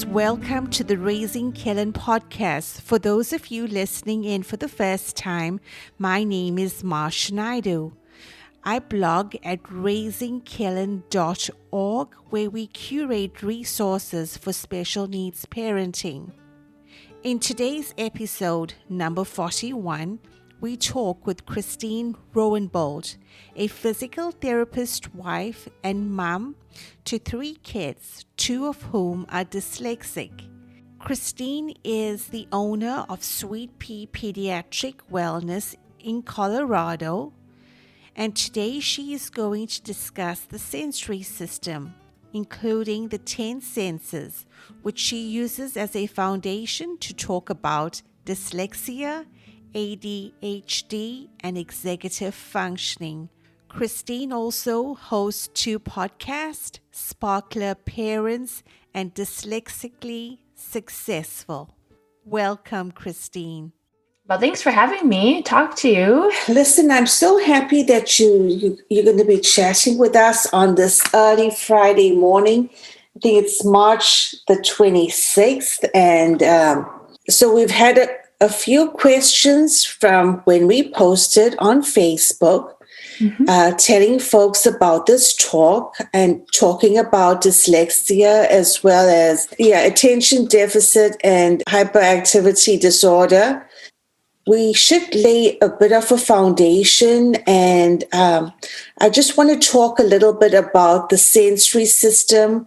listeners, welcome to the Raising Kellen podcast. For those of you listening in for the first time, my name is Marsha Naidu. I blog at raisingkellen.org, where we curate resources for special needs parenting. In today's episode, number 41, we talk with Christine Robenhalt, a physical therapist, wife, and mom to 3 kids, 2 of whom are dyslexic. Christine is the owner of Sweet Pea Pediatric Wellness in Colorado, and today she is going to discuss the sensory system, including the 10 senses, which she uses as a foundation to talk about dyslexia, ADHD, and executive functioning. Christine also hosts 2 podcasts, Sparkler Parents and Dyslexically Successful. Welcome, Christine. Well, thanks for having me talk to you. Listen, I'm so happy that you're going to be chatting with us on this early Friday morning. I think it's March the 26th. And so we've had a few questions from when we posted on Facebook, telling folks about this talk and talking about dyslexia as well as attention deficit and hyperactivity disorder. We should lay a bit of a foundation, and I just want to talk a little bit about the sensory system,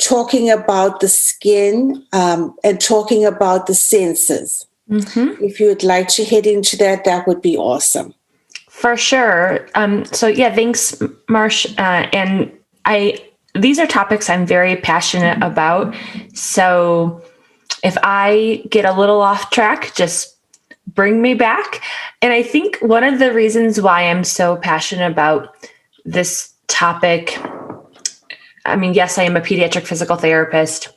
talking about the skin, and talking about the senses. If you would like to head into that, that would be awesome. For sure. Thanks, Marsh. And these are topics I'm very passionate about. So if I get a little off track, just bring me back. And I think one of the reasons why I'm so passionate about this topic, yes, I am a pediatric physical therapist.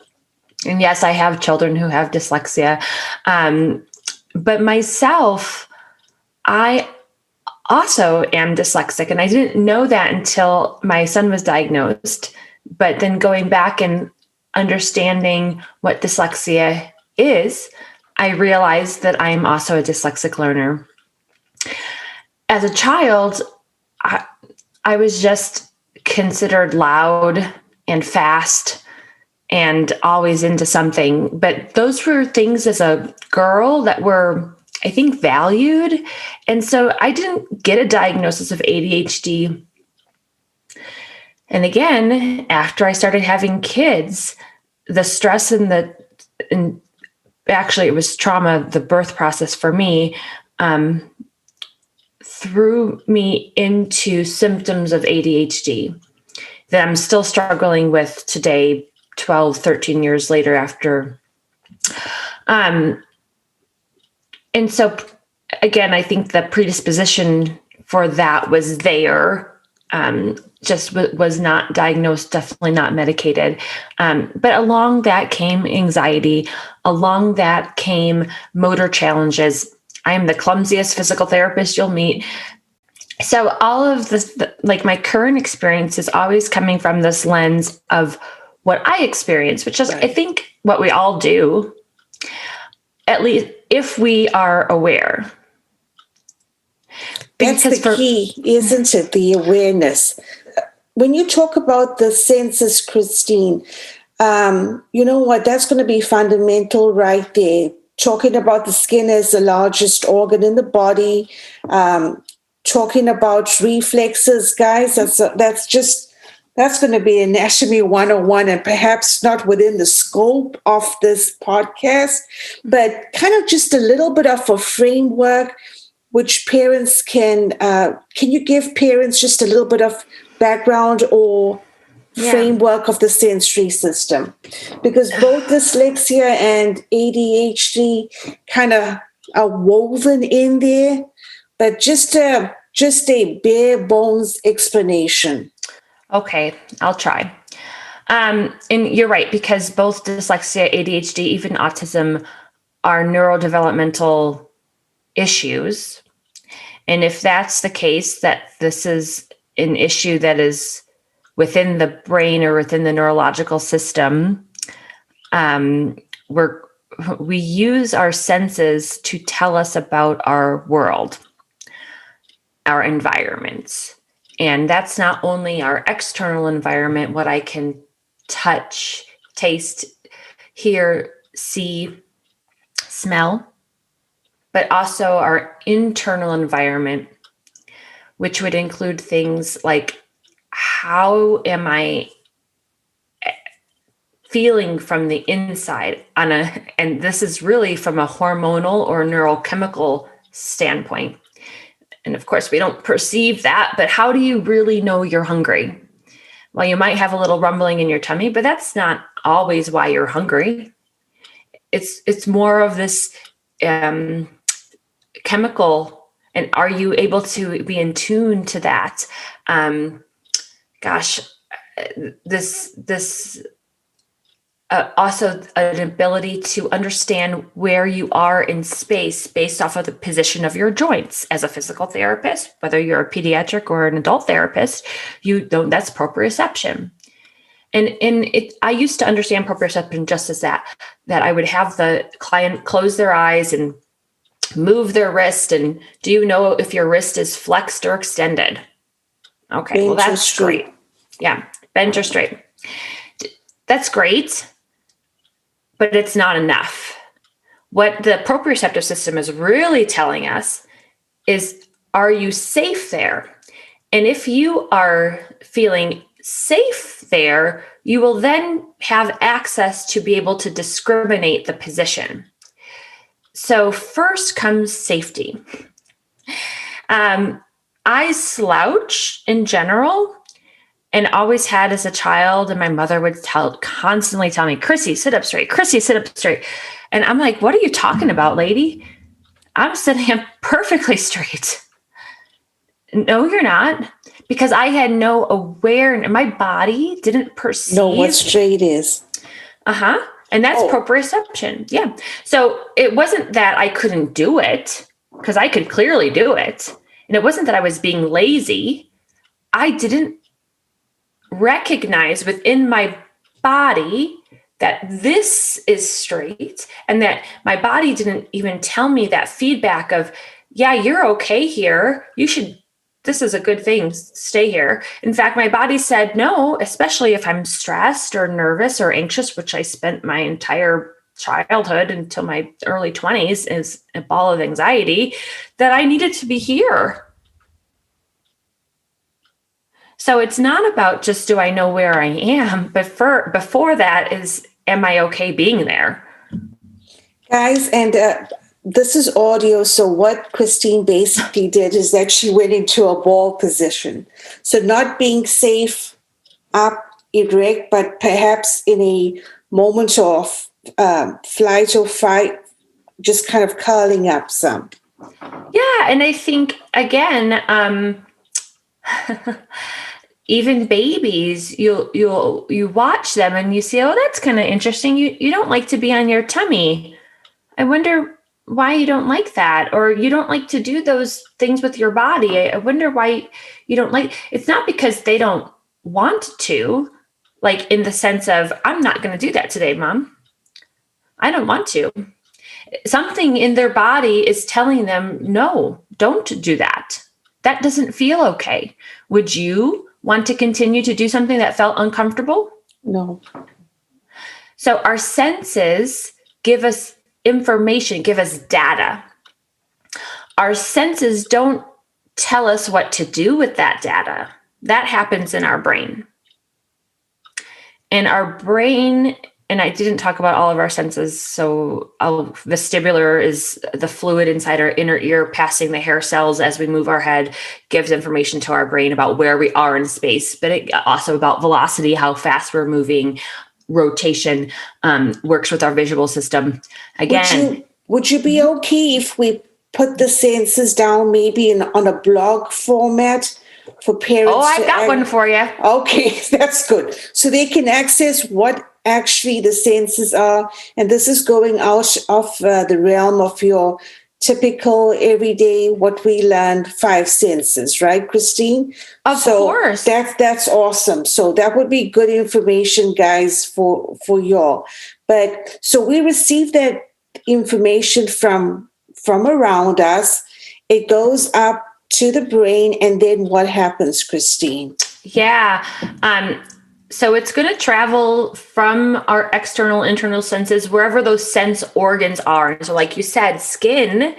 And yes, I have children who have dyslexia. But myself, I also am dyslexic. And I didn't know that until my son was diagnosed. But then going back and understanding what dyslexia is, I realized that I'm also a dyslexic learner. As a child, I was just considered loud and fast and always into something. But those were things as a girl that were, I think, valued. And so I didn't get a diagnosis of ADHD. And again, after I started having kids, the stress and actually it was trauma, the birth process for me, threw me into symptoms of ADHD that I'm still struggling with today, 12, 13 years later after. And so again, I think the predisposition for that was there, just was not diagnosed, definitely not medicated. But along that came anxiety. Along that came motor challenges. I am the clumsiest physical therapist you'll meet. So all of this, my current experience is always coming from this lens of what I experience, which is, I think, what we all do, at least if we are aware. That's the key, isn't it? The awareness. When you talk about the senses, Christine, you know what? That's going to be fundamental right there. Talking about the skin as the largest organ in the body, talking about reflexes, guys, that's going to be Anatomy 101, and perhaps not within the scope of this podcast, but kind of just a little bit of a framework which parents can you give parents just a little bit of background or framework of the sensory system? Because both dyslexia and ADHD kind of are woven in there, but just a bare bones explanation. Okay, I'll try. And you're right, because both dyslexia, ADHD, even autism are neurodevelopmental issues. And if that's the case, that this is an issue that is within the brain or within the neurological system, we use our senses to tell us about our world, our environments. And that's not only our external environment, what I can touch, taste, hear, see, smell, but also our internal environment, which would include things like, how am I feeling from the inside and this is really from a hormonal or neurochemical standpoint. And of course, we don't perceive that, but how do you really know you're hungry? Well, you might have a little rumbling in your tummy, but that's not always why you're hungry. It's more of this chemical, and are you able to be in tune to that? Also an ability to understand where you are in space based off of the position of your joints. As a physical therapist, whether you're a pediatric or an adult therapist, that's proprioception. I used to understand proprioception just as that I would have the client close their eyes and move their wrist. And do you know if your wrist is flexed or extended? Okay, well, that's great. Yeah, bend or straight. That's great, but it's not enough. What the proprioceptive system is really telling us is, are you safe there? And if you are feeling safe there, you will then have access to be able to discriminate the position. So first comes safety. I slouch in general, and always had as a child, and my mother would constantly tell me, Chrissy, sit up straight. Chrissy, sit up straight. And I'm like, what are you talking about, lady? I'm sitting up perfectly straight. No, you're not. Because I had no awareness. My body didn't perceive. Know what straight is. And that's proprioception. Yeah. So it wasn't that I couldn't do it, because I could clearly do it. And it wasn't that I was being lazy. I didn't recognize within my body that this is straight, and that my body didn't even tell me that feedback of, yeah, you're okay here. This is a good thing. Stay here. In fact, my body said no, especially if I'm stressed or nervous or anxious, which I spent my entire childhood until my early 20s is a ball of anxiety, that I needed to be here. So it's not about just, do I know where I am? But before that is, am I okay being there? Guys, and this is audio. So what Christine basically did is that she went into a ball position. So not being safe, up, erect, but perhaps in a moment of flight or fight, just kind of curling up some. Yeah. And I think, again, even babies, you watch them and you see, oh, that's kind of interesting. You don't like to be on your tummy. I wonder why you don't like that, or you don't like to do those things with your body. I wonder why you don't like. It's not because they don't want to, like in the sense of, I'm not going to do that today, Mom. I don't want to. Something in their body is telling them, no, don't do that. That doesn't feel okay. Would you want to continue to do something that felt uncomfortable? No. So our senses give us information, give us data. Our senses don't tell us what to do with that data. That happens in our brain. And our brain, and I didn't talk about all of our senses, so vestibular is the fluid inside our inner ear passing the hair cells as we move our head, gives information to our brain about where we are in space, but it also about velocity, how fast we're moving. Rotation works with our visual system. Again, would you be okay if we put the senses down maybe on a blog format for parents? Oh, I've got one for you. Okay, that's good. So they can access what actually the senses are. And this is going out of the realm of your typical everyday, what we learned, 5 senses, right, Christine? Of course. That's awesome. So that would be good information, guys, for y'all. But so we receive that information from around us. It goes up to the brain, and then what happens, Christine? Yeah. So it's going to travel from our external, internal senses, wherever those sense organs are. So like you said, skin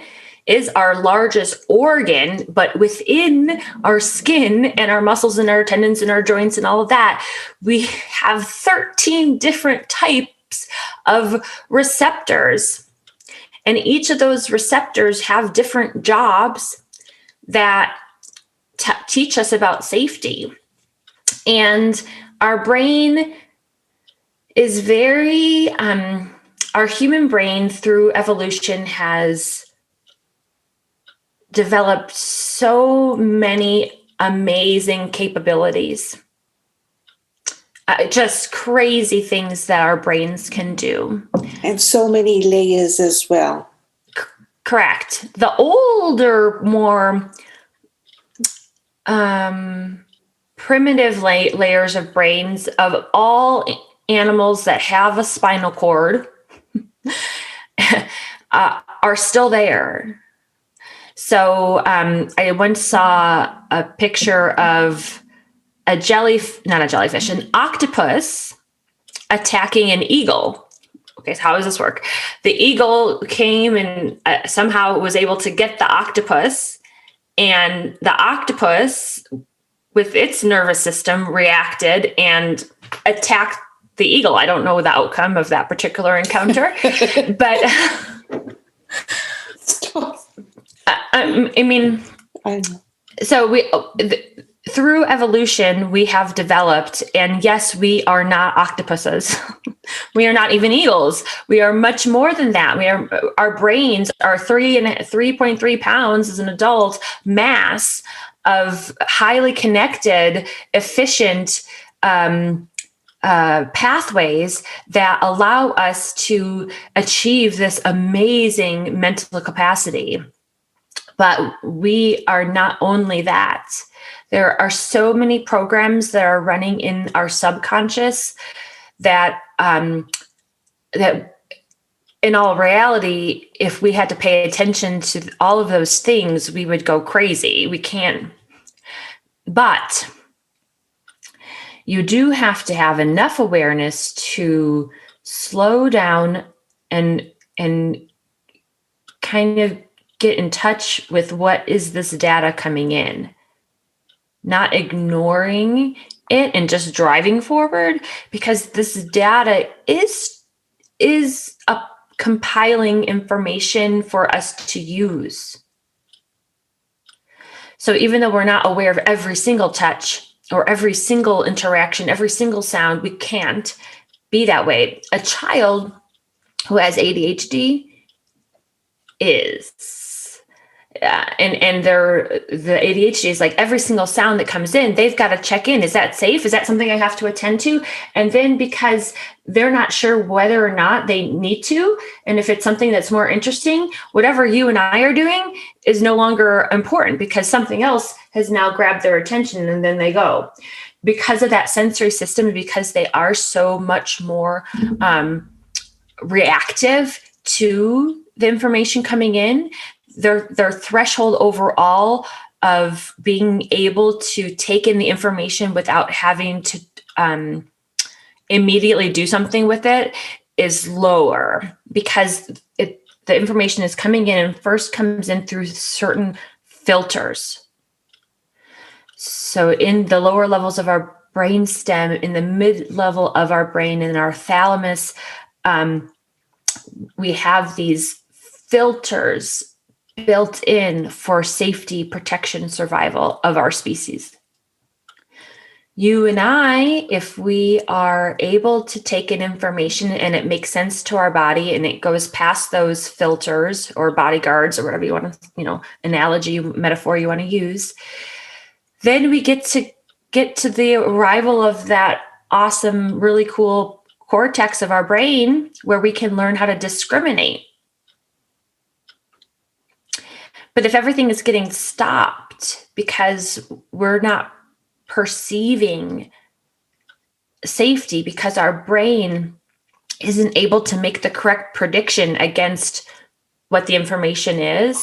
is our largest organ, but within our skin and our muscles and our tendons and our joints and all of that, we have 13 different types of receptors. And each of those receptors have different jobs that teach us about safety. And our brain is very, our human brain through evolution has developed so many amazing capabilities, just crazy things that our brains can do. And so many layers as well. Correct. The older, more primitive layers of brains of all animals that have a spinal cord are still there. So I once saw a picture of an octopus attacking an eagle. Okay, so how does this work? The eagle came and somehow was able to get the octopus, and the octopus, with its nervous system, reacted and attacked the eagle. I don't know the outcome of that particular encounter, but I mean, so through evolution, we have developed, and yes, we are not octopuses. We are not even eagles. We are much more than that. Our brains are 3.3 pounds as an adult mass of highly connected, efficient pathways that allow us to achieve this amazing mental capacity. But we are not only that. There are so many programs that are running in our subconscious that in all reality, if we had to pay attention to all of those things, we would go crazy. We can't. But you do have to have enough awareness to slow down and kind of get in touch with what is this data coming in, not ignoring it and just driving forward, because this data is compiling information for us to use. So even though we're not aware of every single touch or every single interaction, every single sound, we can't be that way. A child who has ADHD is. And the ADHD is like every single sound that comes in, they've got to check in. Is that safe? Is that something I have to attend to? And then because they're not sure whether or not they need to, and if it's something that's more interesting, whatever you and I are doing is no longer important because something else has now grabbed their attention, and then they go. Because of that sensory system, because they are so much more reactive to the information coming in, their threshold overall of being able to take in the information without having to immediately do something with it is lower, because the information is coming in and first comes in through certain filters. So in the lower levels of our brain stem, in the mid level of our brain, in our thalamus, we have these filters built in for safety, protection, survival of our species. You and I, if we are able to take in information and it makes sense to our body and it goes past those filters or bodyguards or whatever you want to, analogy, metaphor you want to use, then we get to the arrival of that awesome, really cool cortex of our brain where we can learn how to discriminate. But if everything is getting stopped because we're not perceiving safety, because our brain isn't able to make the correct prediction against what the information is,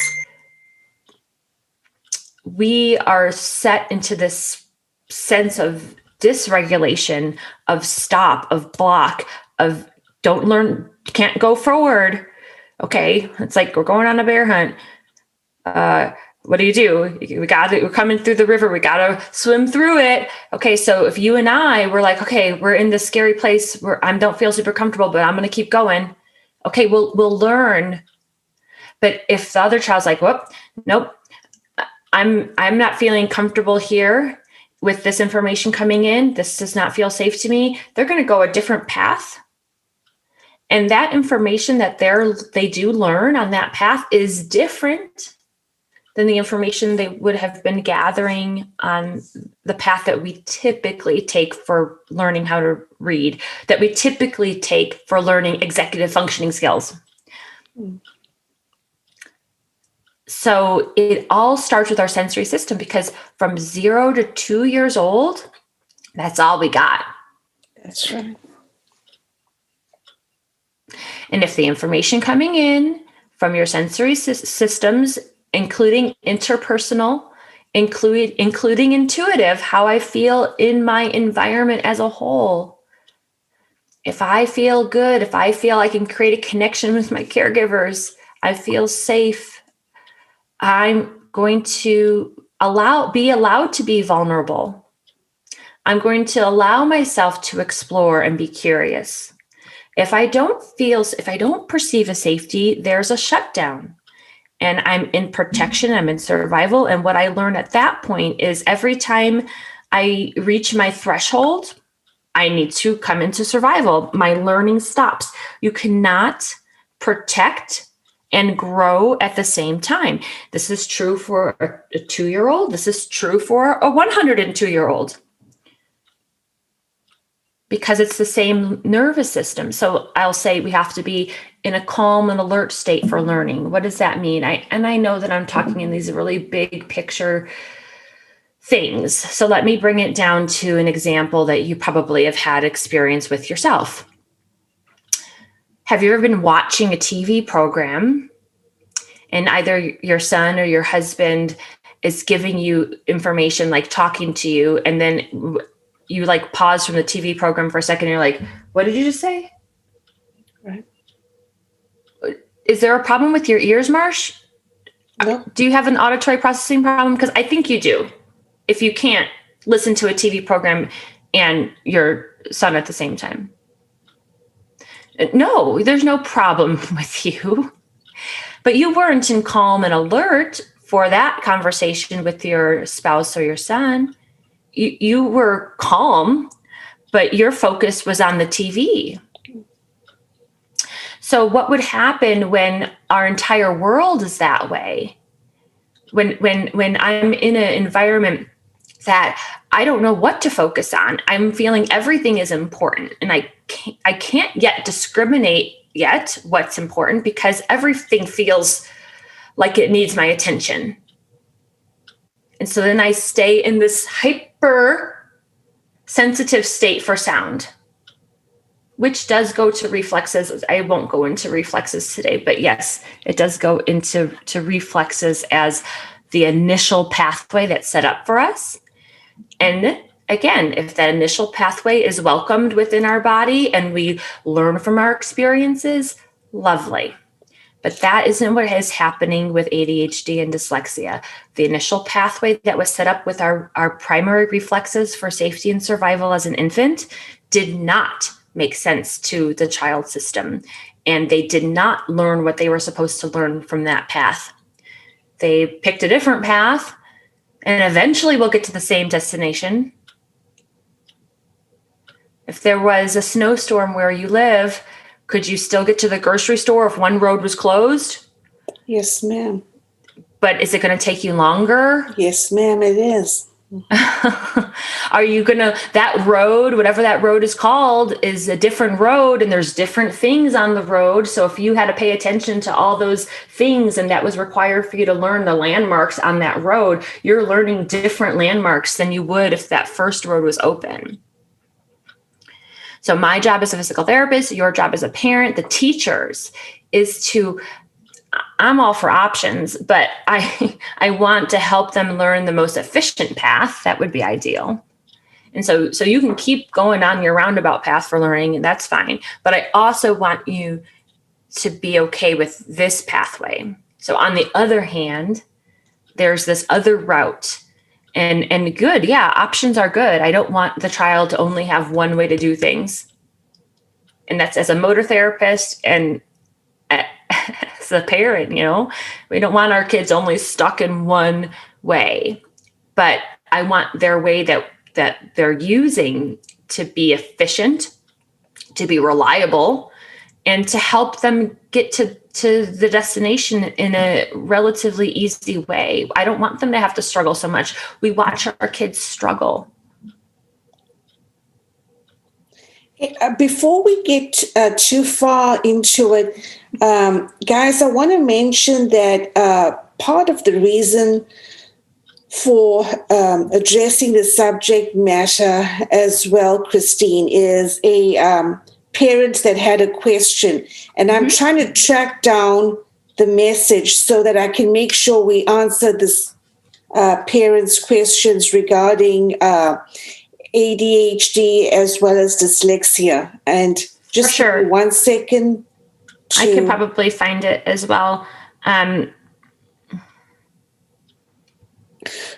we are set into this sense of dysregulation, of stop, of block, of don't learn, can't go forward. Okay, it's like we're going on a bear hunt. What do? We're coming through the river. We got to swim through it. Okay, so if you and I were like, okay, we're in this scary place where I don't feel super comfortable, but I'm going to keep going. Okay, we'll learn. But if the other child's like, whoop, nope, I'm not feeling comfortable here with this information coming in. This does not feel safe to me. They're going to go a different path. And that information that they do learn on that path is different than the information they would have been gathering on the path that we typically take for learning how to read, that we typically take for learning executive functioning skills. So it all starts with our sensory system, because from 0 to 2 years old, that's all we got. That's right. And if the information coming in from your sensory systems, including interpersonal, including intuitive, how I feel in my environment as a whole, if I feel good, if I feel I can create a connection with my caregivers, I feel safe, I'm going to be allowed to be vulnerable. I'm going to allow myself to explore and be curious. If I don't perceive a safety, there's a shutdown. And I'm in protection, I'm in survival. And what I learn at that point is every time I reach my threshold, I need to come into survival. My learning stops. You cannot protect and grow at the same time. This is true for a 2-year-old. This is true for a 102-year-old. Because it's the same nervous system. So I'll say we have to be in a calm and alert state for learning. What does that mean? I know that I'm talking in these really big picture things. So let me bring it down to an example that you probably have had experience with yourself. Have you ever been watching a TV program and either your son or your husband is giving you information, like talking to you, and then you like pause from the TV program for a second and you're like, what did you just say? Right. Is there a problem with your ears, Marsh? No. Do you have an auditory processing problem? Because I think you do. If you can't listen to a TV program and your son at the same time. No, there's no problem with you. But you weren't in calm and alert for that conversation with your spouse or your son. You were calm, but your focus was on the TV. So what would happen when our entire world is that way? When I'm in an environment that I don't know what to focus on, I'm feeling everything is important, and I can't yet discriminate yet what's important because everything feels like it needs my attention. And so then I stay in this hyper sensitive state for sound, which does go to reflexes. I won't go into reflexes today, but yes, it does go into reflexes as the initial pathway that's set up for us. And again, if that initial pathway is welcomed within our body and we learn from our experiences, lovely. But that isn't what is happening with ADHD and dyslexia. The initial pathway that was set up with our primary reflexes for safety and survival as an infant did not make sense to the child system. And they did not learn what they were supposed to learn from that path. They picked a different path, and eventually we'll get to the same destination. If there was a snowstorm where you live, could you still get to the grocery store if one road was closed? Yes, ma'am. But is it going to take you longer? Yes, ma'am, it is. Are you going to, that road, whatever that road is called, is a different road, and there's different things on the road. So if you had to pay attention to all those things and that was required for you to learn the landmarks on that road, you're learning different landmarks than you would if that first road was open. So my job as a physical therapist, your job as a parent, the teachers, is to, I'm all for options, but I want to help them learn the most efficient path. That would be ideal. And so you can keep going on your roundabout path for learning, and that's fine. But I also want you to be okay with this pathway. So on the other hand, there's this other route. And good, yeah, options are good. I don't want the child to only have one way to do things. And that's as a motor therapist and as a parent, we don't want our kids only stuck in one way. But I want their way that they're using to be efficient, to be reliable, and to help them get to the destination in a relatively easy way. I don't want them to have to struggle so much. We watch our kids struggle. Before we get too far into it, guys, I want to mention that part of the reason for addressing the subject matter as well, Christine, is a parent that had a question. And I'm trying to track down the message so that I can make sure we answer this parents' questions regarding ADHD as well as dyslexia. And just For sure. 1 second. I can probably find it as well.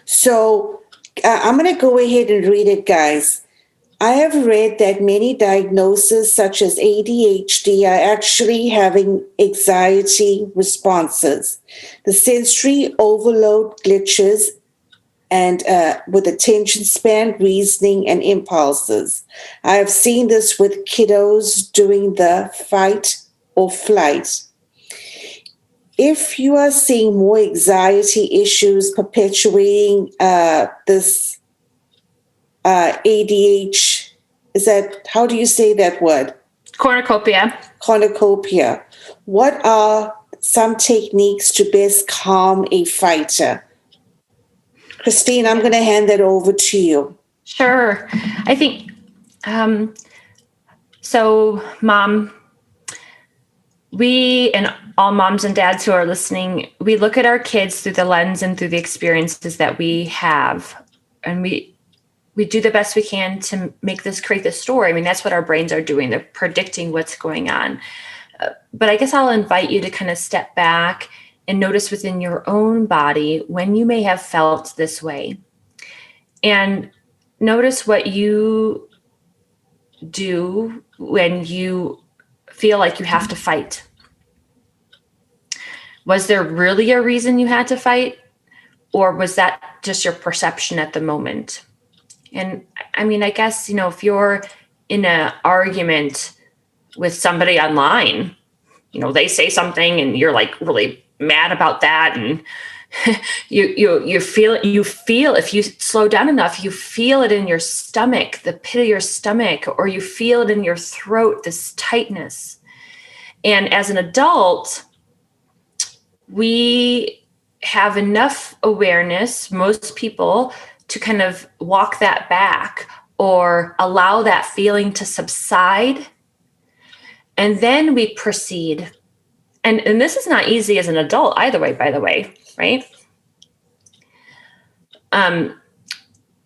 So I'm going to go ahead and read it, guys. I have read that many diagnoses such as ADHD are actually having anxiety responses. The sensory overload glitches and with attention span, reasoning, and impulses. I have seen this with kiddos doing the fight or flight. If you are seeing more anxiety issues perpetuating this ADHD, how do you say that word? Cornucopia. Cornucopia. What are some techniques to best calm a fighter? Christine, I'm going to hand that over to you. Sure. I think, so Mom, we and all moms and dads who are listening, we look at our kids through the lens and through the experiences that we have. And we do the best we can to create this story. I mean, that's what our brains are doing. They're predicting what's going on. But I guess I'll invite you to kind of step back and notice within your own body when you may have felt this way. And notice what you do when you feel like you have to fight. Was there really a reason you had to fight? Or was that just your perception at the moment? And I mean, I guess, if you're in an argument with somebody online, they say something and you're like really mad about that. And you feel if you slow down enough, you feel it in your stomach, the pit of your stomach, or you feel it in your throat, this tightness. And as an adult, we have enough awareness, most people, to kind of walk that back or allow that feeling to subside. And then we proceed. And this is not easy as an adult either way, by the way, right?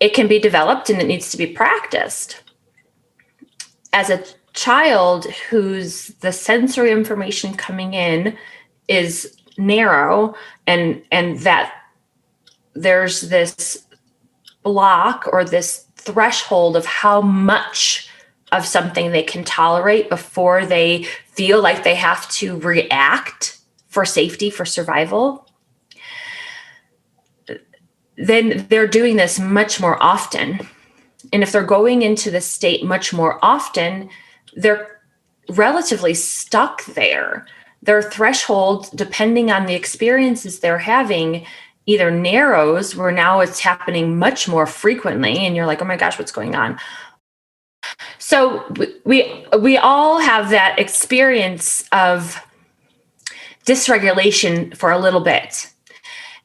It can be developed and it needs to be practiced. As a child whose the sensory information coming in is narrow and that there's this block or this threshold of how much of something they can tolerate before they feel like they have to react for safety, for survival, then they're doing this much more often. And if they're going into this state much more often, they're relatively stuck there. Their threshold, depending on the experiences they're having, either narrows, where now it's happening much more frequently, and you're like, oh my gosh, what's going on? So we all have that experience of dysregulation for a little bit.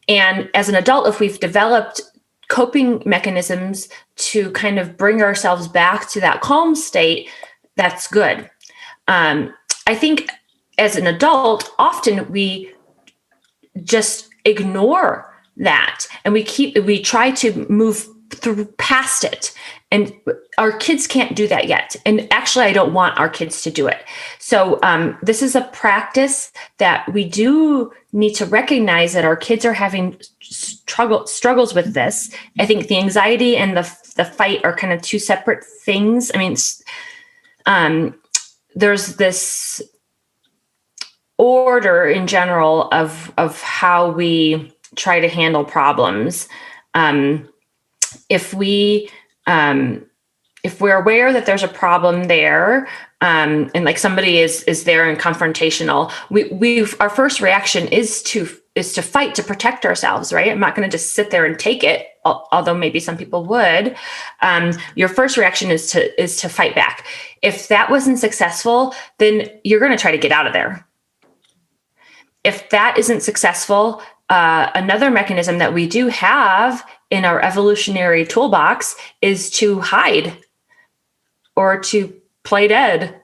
And as an adult, if we've developed coping mechanisms to kind of bring ourselves back to that calm state, that's good. I think as an adult, often we just ignore that and we try to move through past it. And our kids can't do that yet. And actually, I don't want our kids to do it. So this is a practice that we do need to recognize that our kids are having struggles with this. I think the anxiety and the fight are kind of two separate things. I mean, there's this order in general of how we try to handle problems. If we're aware that there's a problem there, and like somebody is there and confrontational, our first reaction is to fight, to protect ourselves, right? I'm not going to just sit there and take it, although maybe some people would. Your first reaction is to fight back. If that wasn't successful, then you're going to try to get out of there. If that isn't successful, another mechanism that we do have in our evolutionary toolbox is to hide or to play dead.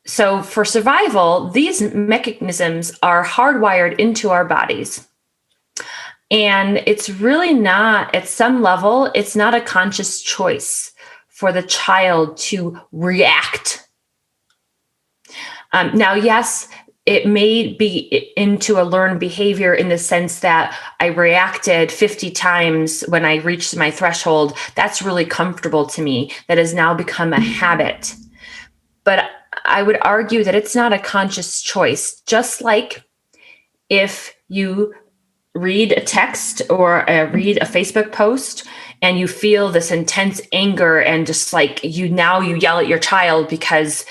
So for survival, these mechanisms are hardwired into our bodies. And it's really not, at some level, it's not a conscious choice for the child to react. Now, yes, it may be into a learned behavior in the sense that I reacted 50 times when I reached my threshold. That's really comfortable to me. That has now become a habit. But I would argue that it's not a conscious choice. Just like if you read a text or read a Facebook post and you feel this intense anger and just like you yell at your child because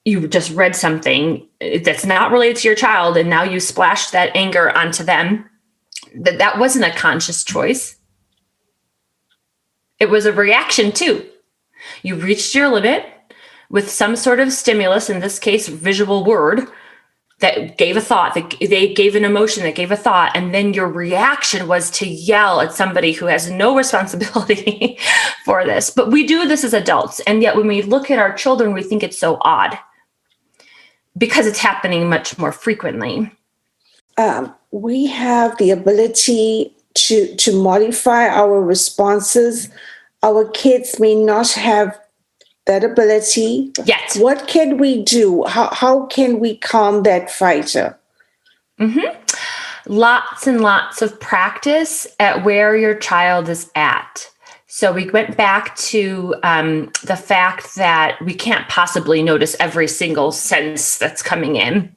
you just read something that's not related to your child, and now you splash that anger onto them. That wasn't a conscious choice. It was a reaction too. You reached your limit with some sort of stimulus, in this case, visual word, that gave a thought, that they gave an emotion, that gave a thought, and then your reaction was to yell at somebody who has no responsibility for this. But we do this as adults, and yet when we look at our children, we think it's so odd, because it's happening much more frequently. We have the ability to modify our responses. Our kids may not have that ability yet. What can we do? How can we calm that fighter? Mm-hmm. Lots and lots of practice at where your child is at. So we went back to the fact that we can't possibly notice every single sense that's coming in.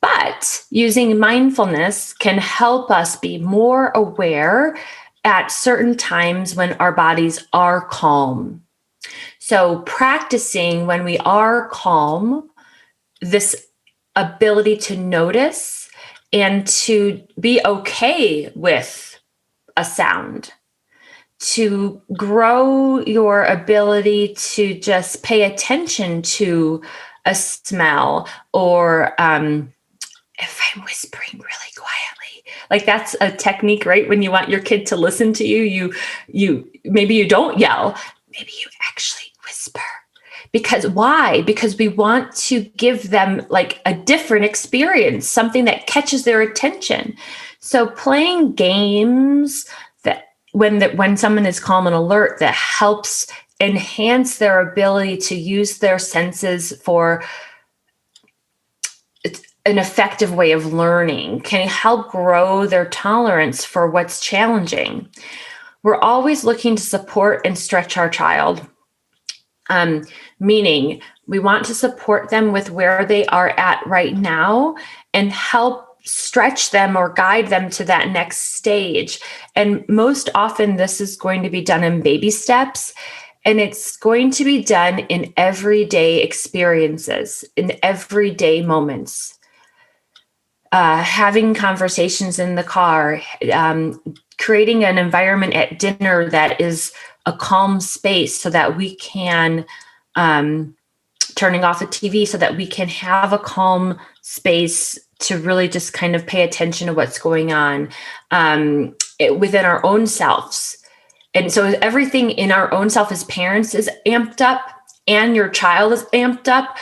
But using mindfulness can help us be more aware at certain times when our bodies are calm. So practicing when we are calm, this ability to notice and to be okay with a sound, to grow your ability to just pay attention to a smell, or if I'm whispering really quietly, like that's a technique, right? When you want your kid to listen to you, maybe you don't yell, maybe you actually whisper. Because why? Because we want to give them like a different experience, something that catches their attention. So playing games that when someone is calm and alert, that helps enhance their ability to use their senses for an effective way of learning, can help grow their tolerance for what's challenging. We're always looking to support and stretch our child. Meaning we want to support them with where they are at right now and help stretch them or guide them to that next stage. And most often this is going to be done in baby steps, and it's going to be done in everyday experiences, in everyday moments. Having conversations in the car, creating an environment at dinner that is a calm space so that we can, turning off the TV so that we can have a calm space to really just kind of pay attention to what's going on within our own selves. And so everything in our own self as parents is amped up and your child is amped up,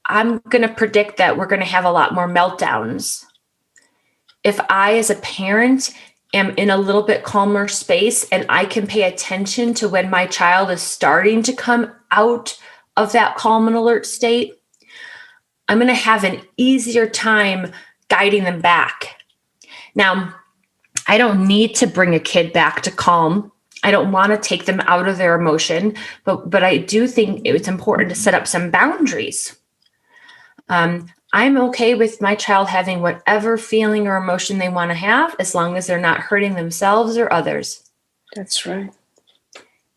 I'm going to predict that we're going to have a lot more meltdowns. If I, as a parent, am in a little bit calmer space and I can pay attention to when my child is starting to come out of that calm and alert state, I'm going to have an easier time guiding them back. Now, I don't need to bring a kid back to calm. I don't want to take them out of their emotion, but I do think it's important to set up some boundaries. I'm okay with my child having whatever feeling or emotion they want to have, as long as they're not hurting themselves or others. That's right.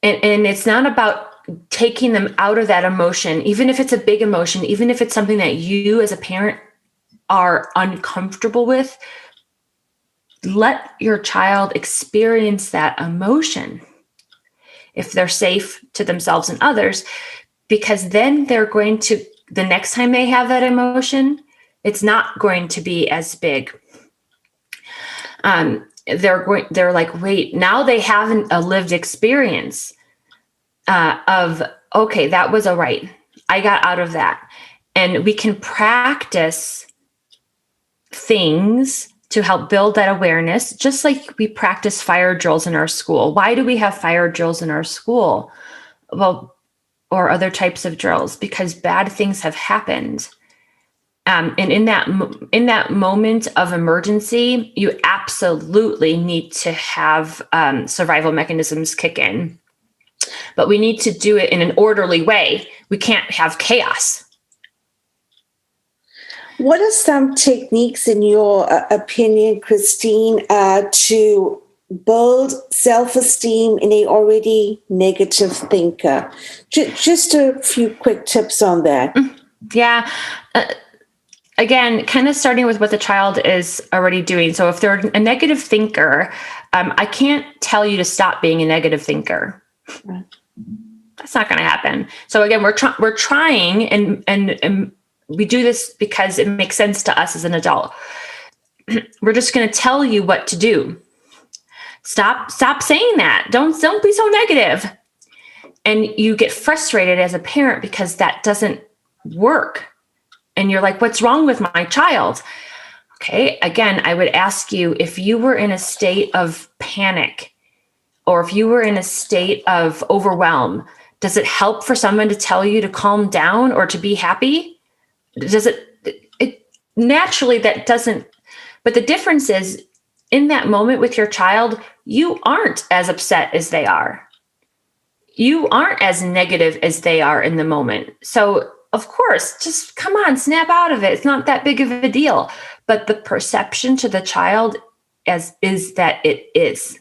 And it's not about taking them out of that emotion, even if it's a big emotion, even if it's something that you as a parent are uncomfortable with. Let your child experience that emotion if they're safe to themselves and others, because then they're going to, the next time they have that emotion, it's not going to be as big. They're like, wait, now they have a lived experience of, okay, that was all right. I got out of that. And we can practice things to help build that awareness, just like we practice fire drills in our school. Why do we have fire drills in our school? Well, or other types of drills, because bad things have happened. And in that moment of emergency, you absolutely need to have survival mechanisms kick in. But we need to do it in an orderly way. We can't have chaos. What are some techniques, in your opinion, Christine, to build self-esteem in a already negative thinker? Just a few quick tips on that. Yeah. Again, kind of starting with what the child is already doing. So if they're a negative thinker, I can't tell you to stop being a negative thinker. Right. That's not going to happen. So again, we're trying, and we do this because it makes sense to us as an adult. We're just going to tell you what to do. Stop saying that. Don't be so negative. And you get frustrated as a parent because that doesn't work. And you're like, what's wrong with my child? Okay. Again, I would ask you, if you were in a state of panic, or if you were in a state of overwhelm, does it help for someone to tell you to calm down or to be happy? Does it naturally, that doesn't, but the difference is, in that moment with your child, you aren't as upset as they are. You aren't as negative as they are in the moment. So of course, just come on, snap out of it. It's not that big of a deal. But the perception to the child is that it is.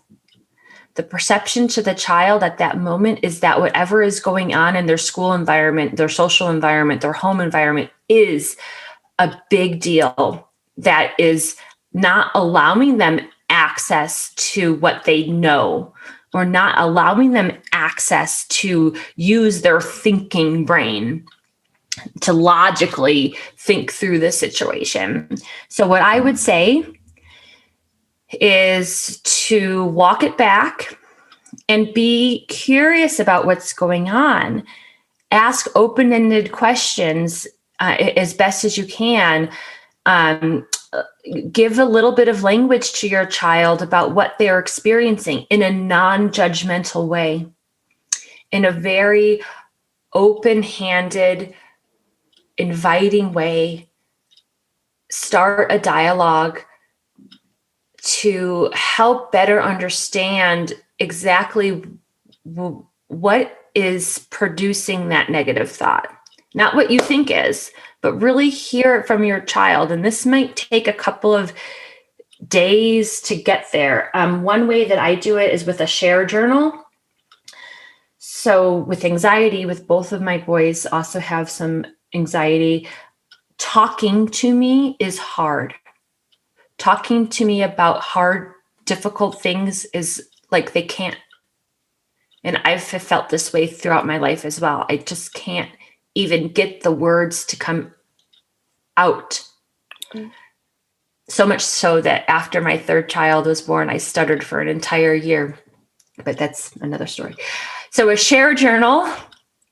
The perception to the child at that moment is that whatever is going on in their school environment, their social environment, their home environment is a big deal that is not allowing them access to what they know, or not allowing them access to use their thinking brain to logically think through the situation. So what I would say is to walk it back and be curious about what's going on. Ask open-ended questions as best as you can. Give a little bit of language to your child about what they're experiencing in a non-judgmental way, in a very open-handed, inviting way. Start a dialogue to help better understand exactly what is producing that negative thought. Not what you think is, but really hear it from your child. And this might take a couple of days to get there. One way that I do it is with a share journal. So with anxiety, with both of my boys also have some anxiety, talking to me is hard. Talking to me about hard, difficult things is like they can't. And I've felt this way throughout my life as well. I just can't even get the words to come out. Mm. So much so that after my third child was born, I stuttered for an entire year. but that's another story. So a share journal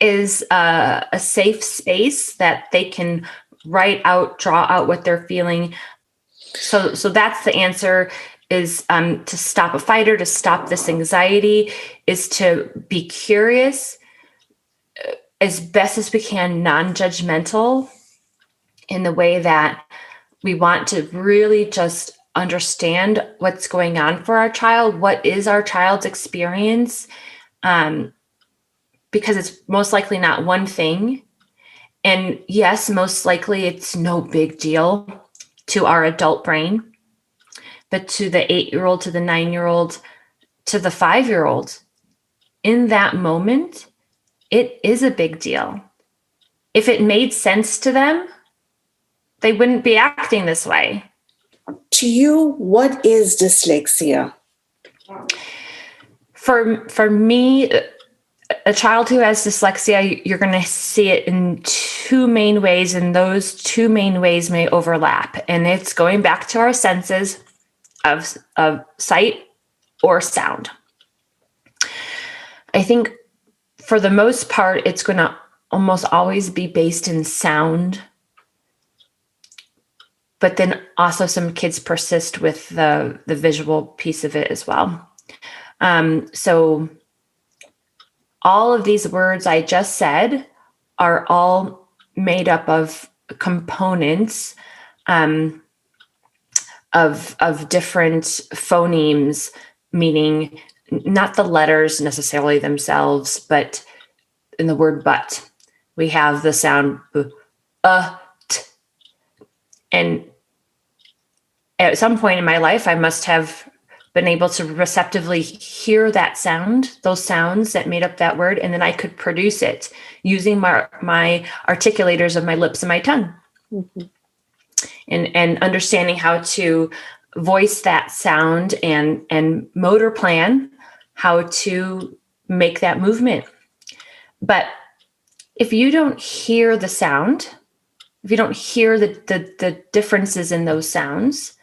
is a safe space that they can write out, draw out what they're feeling. So that's the answer, is to stop a fight or to stop this anxiety, is to be curious as best as we can, non-judgmental, in the way that we want to really just understand what's going on for our child. What is our child's experience? Because it's most likely not one thing. And yes, most likely it's no big deal to our adult brain, but to the 8-year-old, to the 9-year-old, to the 5-year-old, in that moment, it is a big deal. If it made sense to them, they wouldn't be acting this way. To you, what is dyslexia? For me, a child who has dyslexia, you're going to see it in two main ways, and those two main ways may overlap. And it's going back to our senses of sight or sound. I think for the most part, it's going to almost always be based in sound. But then also some kids persist with the visual piece of it as well. So all of these words I just said are all made up of components of different phonemes, meaning not the letters necessarily themselves, but in the word but, we have the sound t. And at some point in my life, I must have been able to receptively hear that sound, those sounds that made up that word, and then I could produce it using my articulators of my lips and my tongue. Mm-hmm. And understanding how to voice that sound and motor plan how to make that movement. But if you don't hear the sound, if you don't hear the differences in those sounds,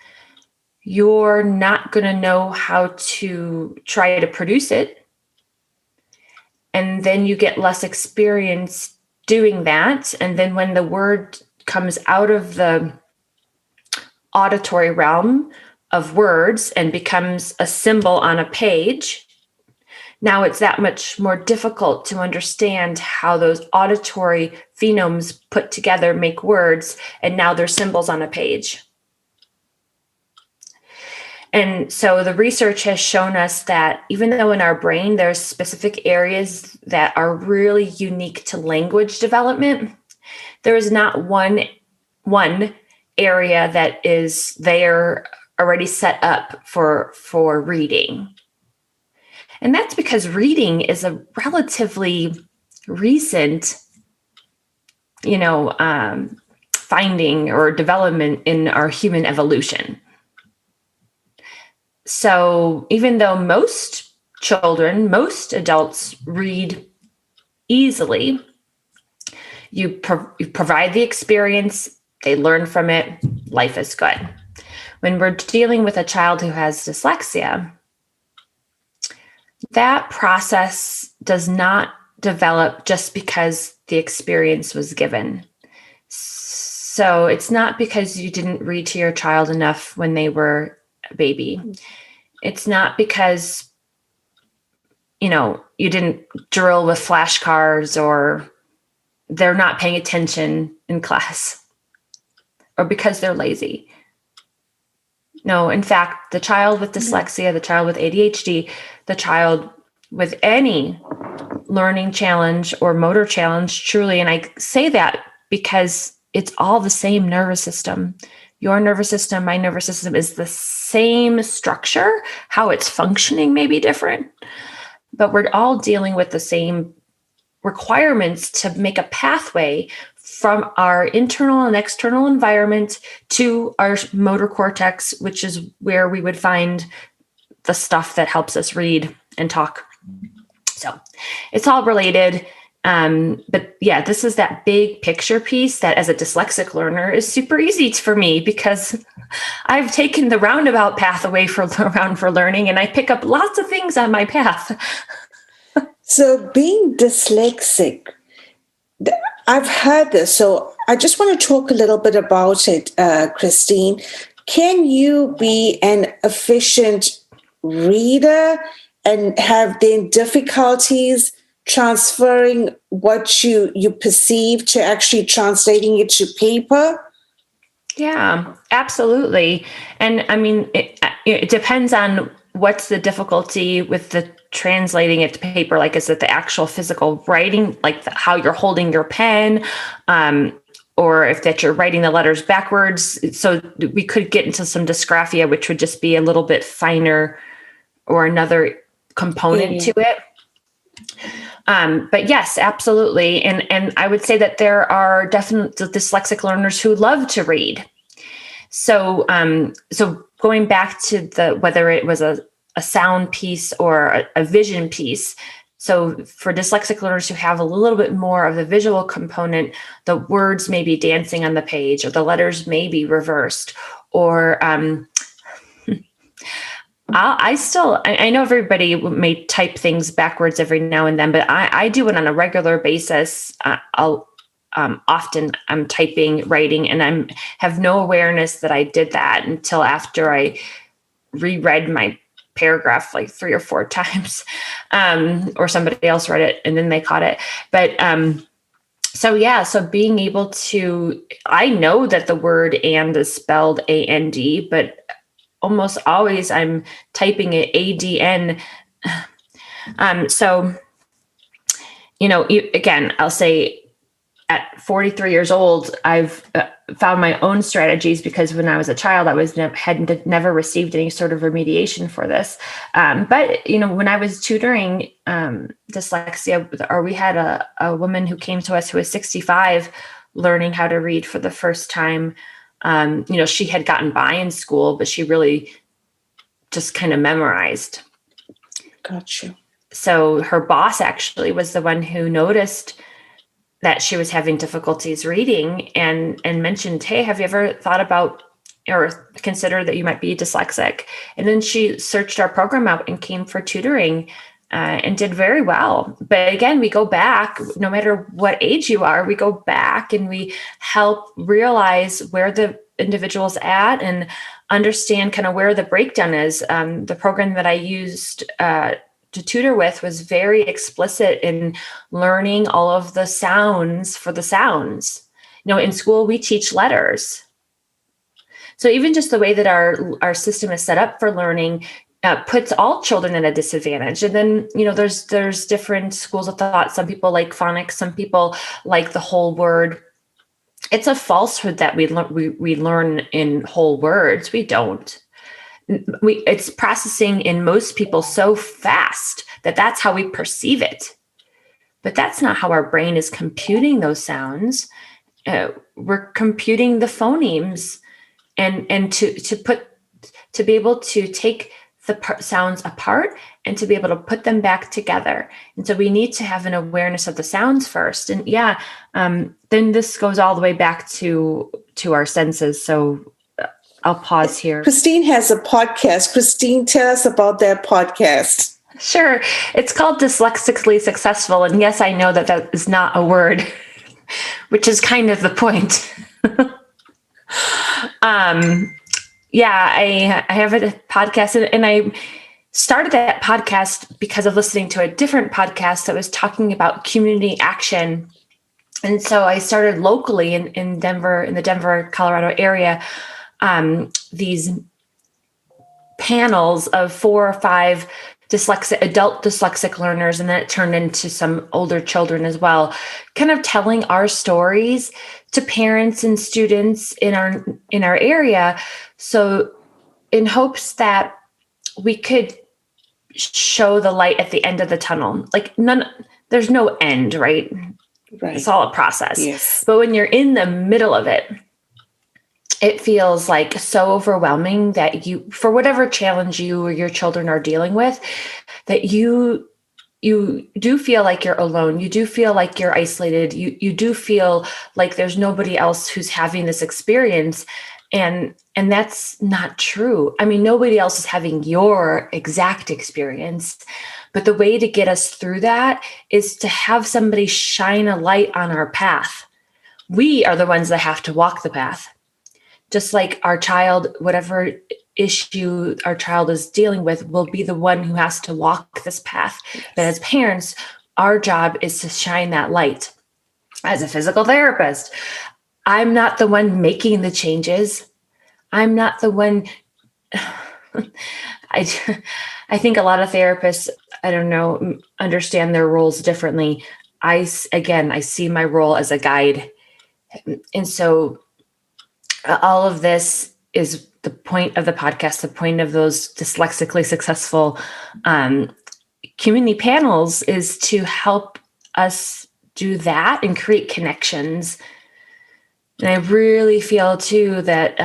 you're not going to know how to try to produce it. And then you get less experience doing that. And then when the word comes out of the auditory realm of words and becomes a symbol on a page, now it's that much more difficult to understand how those auditory phonemes put together make words, and now they're symbols on a page. And so the research has shown us that even though in our brain there's specific areas that are really unique to language development, there is not one area that is there already set up for reading. And that's because reading is a relatively recent, finding or development in our human evolution. So even though most adults read easily, you provide the experience, they learn from it, life is good. When we're dealing with a child who has dyslexia, that process does not develop just because the experience was given. So it's not because you didn't read to your child enough when they were a baby. It's not because, you didn't drill with flashcards or they're not paying attention in class or because they're lazy. No, in fact, the child with dyslexia, the child with ADHD, the child with any learning challenge or motor challenge, truly, and I say that because it's all the same nervous system. Your nervous system, my nervous system is the same structure. How it's functioning may be different, but we're all dealing with the same requirements to make a pathway from our internal and external environment to our motor cortex, which is where we would find the stuff that helps us read and talk. So it's all related. But yeah, this is that big picture piece that as a dyslexic learner is super easy for me because I've taken the roundabout path around for learning, and I pick up lots of things on my path. So being dyslexic, I've heard this. So I just want to talk a little bit about it, Christine. Can you be an efficient reader and have then difficulties transferring what you perceive to actually translating it to paper? Yeah, absolutely. And I mean, it depends on what's the difficulty with the translating it to paper. Like, is it the actual physical writing, like how you're holding your pen? Or if that you're writing the letters backwards. So we could get into some dysgraphia, which would just be a little bit finer or another component to it. But yes, absolutely. And I would say that there are definitely dyslexic learners who love to read. So, so going back to whether it was a sound piece or a vision piece. So for dyslexic learners who have a little bit more of the visual component, the words may be dancing on the page, or the letters may be reversed, or I know everybody may type things backwards every now and then, but I do it on a regular basis. Often I'm typing, writing, and I have no awareness that I did that until after I reread my paragraph like 3 or 4 times, or somebody else read it and then they caught it. But so being able to, I know that the word "and" is spelled A-N-D, but almost always I'm typing it A-D-N. So, again, I'll say at 43 years old, I've found my own strategies because when I was a child, I had never received any sort of remediation for this. But when I was tutoring dyslexia, or we had a woman who came to us who was 65, learning how to read for the first time. She had gotten by in school, but she really just kind of memorized. Gotcha. So her boss actually was the one who noticed that she was having difficulties reading and mentioned, "Hey, have you ever thought about or considered that you might be dyslexic?" And then she searched our program out and came for tutoring and did very well. But again, we go back, no matter what age you are, we go back and we help realize where the individual's at and understand kind of where the breakdown is. The program that I used to tutor with was very explicit in learning all of the sounds for the sounds. In school, we teach letters. So even just the way that our system is set up for learning puts all children at a disadvantage. And then, there's different schools of thought. Some people like phonics, some people like the whole word. It's a falsehood that we learn in whole words. We don't. It's processing in most people so fast that that's how we perceive it. But that's not how our brain is computing those sounds. We're computing the phonemes, and to be able to take the sounds apart and to be able to put them back together. And so we need to have an awareness of the sounds first. And then this goes all the way back to our senses. So I'll pause here. Christine has a podcast. Christine, tell us about that podcast. Sure. It's called Dyslexically Successful. And yes, I know that is not a word, which is kind of the point. I have a podcast, and I started that podcast because of listening to a different podcast that was talking about community action. And so I started locally in Denver, in the Denver, Colorado area, these panels of 4 or 5 adult dyslexic learners, and then it turned into some older children as well, kind of telling our stories to parents and students in our area. So in hopes that we could show the light at the end of the tunnel. Like there's no end, right? Right. It's all a process. Yes. But when you're in the middle of it, it feels like so overwhelming that for whatever challenge you or your children are dealing with, that you you do feel like you're alone. You do feel like you're isolated. You do feel like there's nobody else who's having this experience. And that's not true. I mean, nobody else is having your exact experience. But the way to get us through that is to have somebody shine a light on our path. We are the ones that have to walk the path. Just like our child, whatever issue our child is dealing with, will be the one who has to walk this path. Yes. But as parents, our job is to shine that light. As a physical therapist, I'm not the one making the changes. I'm not the one. I think a lot of therapists, I don't know, understand their roles differently. I see my role as a guide. And so all of this is the point of the podcast, the point of those dyslexically successful community panels is to help us do that and create connections. And I really feel too that,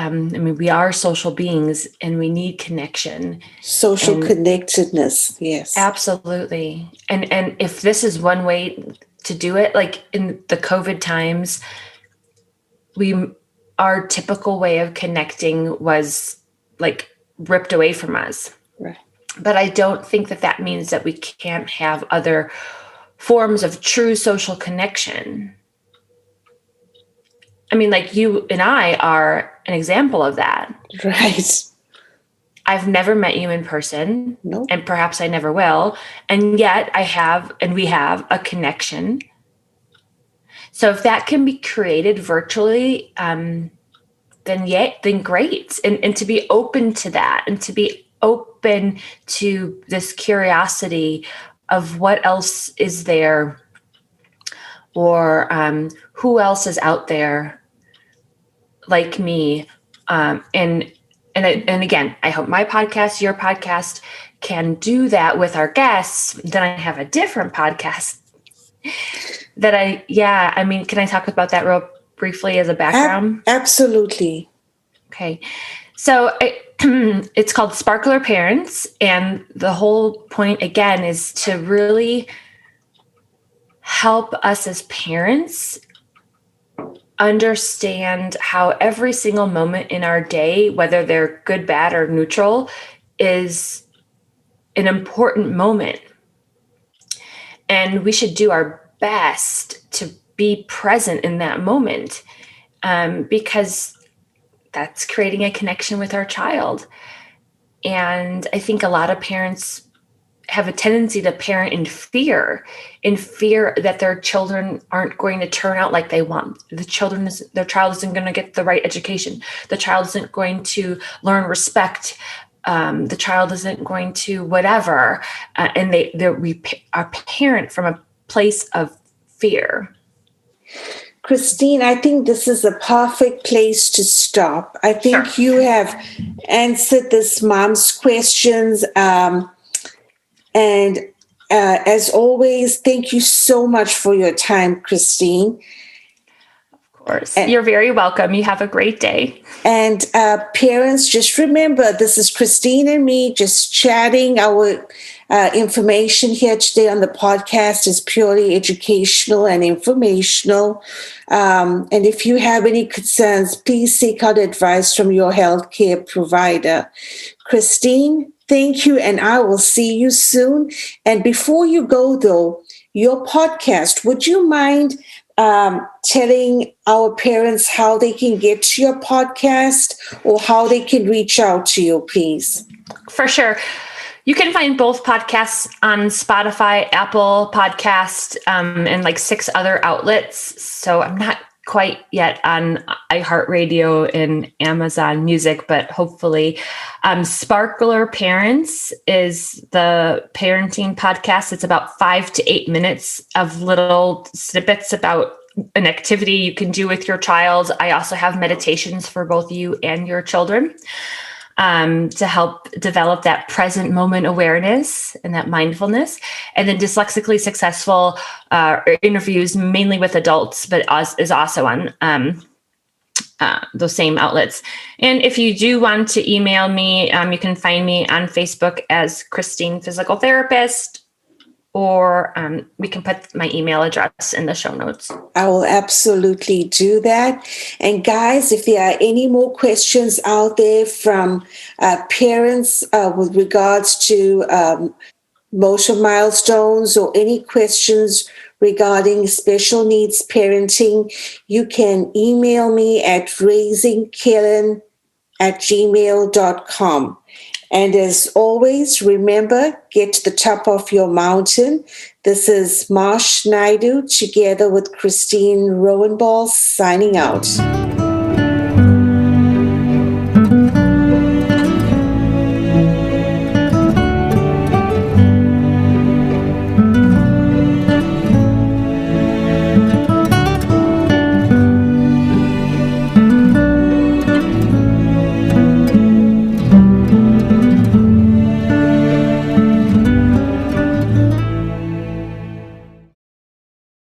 we are social beings and we need connection. Social connectedness, yes. Absolutely. And if this is one way to do it, like in the COVID times, our typical way of connecting was like ripped away from us. Right. But I don't think that means that we can't have other forms of true social connection. I mean, like you and I are an example of that. Right. I've never met you in person. Nope. And perhaps I never will. And yet we have a connection. So if that can be created virtually, then great. And to be open to that and to be open to this curiosity of what else is there or who else is out there like me. And again, I hope my podcast, your podcast can do that with our guests. Then I have a different podcast can I talk about that real briefly as a background? Absolutely. Okay. So it's called Sparkler Parents. And the whole point, again, is to really help us as parents understand how every single moment in our day, whether they're good, bad, or neutral, is an important moment. And we should do our best to be present in that moment because that's creating a connection with our child. And I think a lot of parents have a tendency to parent in fear that their children aren't going to turn out like they want. Their child isn't going to get the right education. The child isn't going to learn respect. The child isn't going to whatever. And we are parent from a place of fear. Christine, I think this is a perfect place to stop. I think Sure. You have answered this mom's questions. And as always, thank you so much for your time, Christine. Of course. You're very welcome. You have a great day. And parents, just remember, this is Christine and me just chatting. Our information here today on the podcast is purely educational and informational. And if you have any concerns, please seek out advice from your healthcare provider. Christine, thank you, and I will see you soon. And before you go, though, your podcast, would you mind telling our parents how they can get to your podcast or how they can reach out to you, please? For sure. You can find both podcasts on Spotify, Apple Podcast, and like 6 other outlets. So I'm not quite yet on iHeartRadio and Amazon Music, but hopefully. Sparkler Parents is the parenting podcast. It's about 5 to 8 minutes of little snippets about an activity you can do with your child. I also have meditations for both you and your children to help develop that present moment awareness and that mindfulness. And then Dyslexically Successful interviews mainly with adults, but is also on those same outlets. And if you do want to email me, you can find me on Facebook as Christine Physical Therapist, or we can put my email address in the show notes. I will absolutely do that. And guys, if there are any more questions out there from parents with regards to motor milestones or any questions regarding special needs parenting, you can email me at raisingkellen@gmail.com. And as always, remember, get to the top of your mountain. This is Marsh Naidu together with Christine Robenhalt signing out.